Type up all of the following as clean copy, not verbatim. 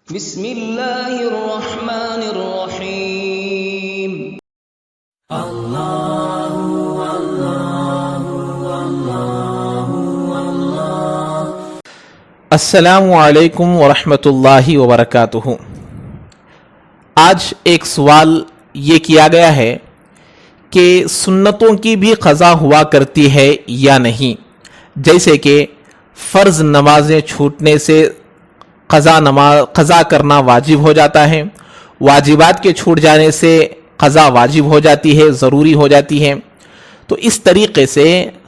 بسم اللہ الرحمن الرحیم السلام علیکم ورحمۃ اللہ وبرکاتہ۔ آج ایک سوال یہ کیا گیا ہے کہ سنتوں کی بھی قضا ہوا کرتی ہے یا نہیں، جیسے کہ فرض نمازیں چھوٹنے سے قضا کرنا واجب ہو جاتا ہے، واجبات کے چھوٹ جانے سے قضا واجب ہو جاتی ہے، ضروری ہو جاتی ہے۔ تو اس طریقے سے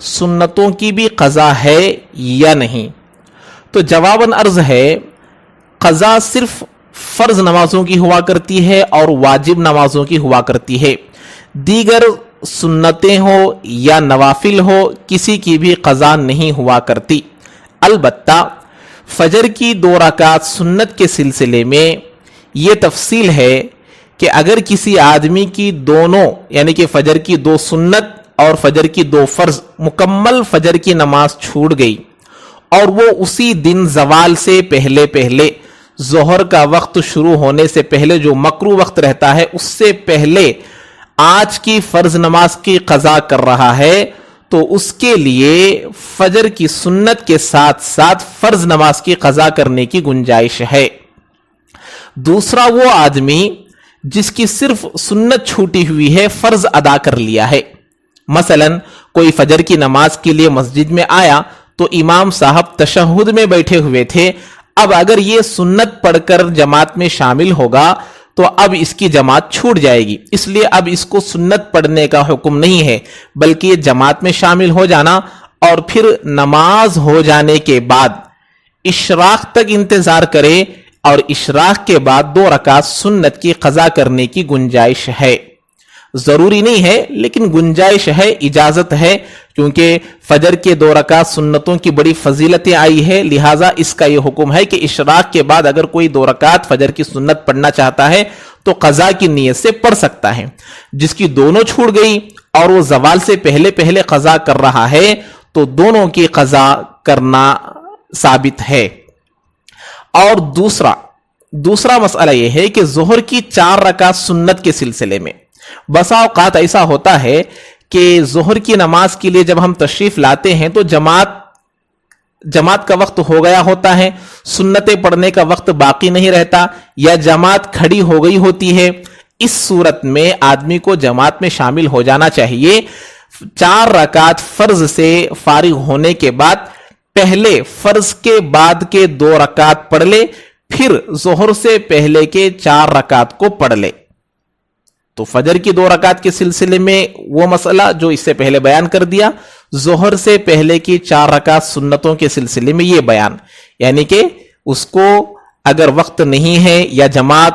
سنتوں کی بھی قضا ہے یا نہیں؟ تو جواباً عرض ہے، قضا صرف فرض نمازوں کی ہوا کرتی ہے اور واجب نمازوں کی ہوا کرتی ہے، دیگر سنتیں ہو یا نوافل ہو کسی کی بھی قضا نہیں ہوا کرتی۔ البتہ فجر کی 2 رکعت سنت کے سلسلے میں یہ تفصیل ہے کہ اگر کسی آدمی کی دونوں یعنی کہ فجر کی 2 سنت اور فجر کی 2 فرض مکمل فجر کی نماز چھوٹ گئی اور وہ اسی دن زوال سے پہلے ظہر کا وقت شروع ہونے سے پہلے جو مکروہ وقت رہتا ہے اس سے پہلے آج کی فرض نماز کی قضا کر رہا ہے، تو اس کے لیے فجر کی سنت کے ساتھ ساتھ فرض نماز کی قضا کرنے کی گنجائش ہے۔ دوسرا وہ آدمی جس کی صرف سنت چھوٹی ہوئی ہے، فرض ادا کر لیا ہے، مثلا کوئی فجر کی نماز کے لیے مسجد میں آیا تو امام صاحب تشہد میں بیٹھے ہوئے تھے، اب اگر یہ سنت پڑھ کر جماعت میں شامل ہوگا تو اب اس کی جماعت چھوٹ جائے گی، اس لیے اب اس کو سنت پڑھنے کا حکم نہیں ہے، بلکہ یہ جماعت میں شامل ہو جانا اور پھر نماز ہو جانے کے بعد اشراق تک انتظار کرے اور اشراق کے بعد 2 رکعت سنت کی قضا کرنے کی گنجائش ہے۔ ضروری نہیں ہے لیکن گنجائش ہے، اجازت ہے، کیونکہ فجر کے 2 رکعت سنتوں کی بڑی فضیلتیں آئی ہے، لہٰذا اس کا یہ حکم ہے کہ اشراق کے بعد اگر کوئی 2 رکعت فجر کی سنت پڑھنا چاہتا ہے تو قضا کی نیت سے پڑھ سکتا ہے۔ جس کی دونوں چھوٹ گئی اور وہ زوال سے پہلے قضا کر رہا ہے تو دونوں کی قضا کرنا ثابت ہے۔ اور دوسرا مسئلہ یہ ہے کہ ظہر کی 4 رکعت سنت کے سلسلے میں بسا اوقات ایسا ہوتا ہے کہ ظہر کی نماز کے لیے جب ہم تشریف لاتے ہیں تو جماعت کا وقت ہو گیا ہوتا ہے، سنتیں پڑھنے کا وقت باقی نہیں رہتا یا جماعت کھڑی ہو گئی ہوتی ہے۔ اس صورت میں آدمی کو جماعت میں شامل ہو جانا چاہیے۔ 4 رکعت فرض سے فارغ ہونے کے بعد پہلے فرض کے بعد کے 2 رکعت پڑھ لے، پھر ظہر سے پہلے کے 4 رکعت کو پڑھ لے۔ تو فجر کی 2 رکعت کے سلسلے میں وہ مسئلہ جو اس سے پہلے بیان کر دیا، ظہر سے پہلے کی 4 رکعت سنتوں کے سلسلے میں یہ بیان، یعنی کہ اس کو اگر وقت نہیں ہے یا جماعت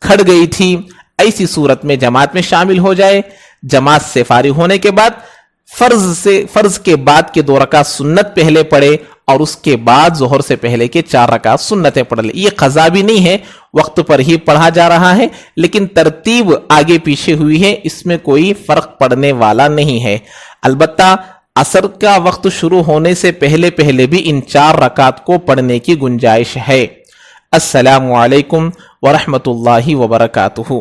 کھڑ گئی تھی، ایسی صورت میں جماعت میں شامل ہو جائے، جماعت سے فارغ ہونے کے بعد فرض کے بعد کے 2 رکعت سنت پہلے پڑھے اور اس کے بعد ظہر سے پہلے کے 4 رکعت سنتیں پڑھ لے۔ یہ قضا بھی نہیں ہے، وقت پر ہی پڑھا جا رہا ہے، لیکن ترتیب آگے پیچھے ہوئی ہے، اس میں کوئی فرق پڑنے والا نہیں ہے۔ البتہ عصر کا وقت شروع ہونے سے پہلے بھی ان 4 رکعت کو پڑھنے کی گنجائش ہے۔ السلام علیکم ورحمۃ اللہ وبرکاتہ۔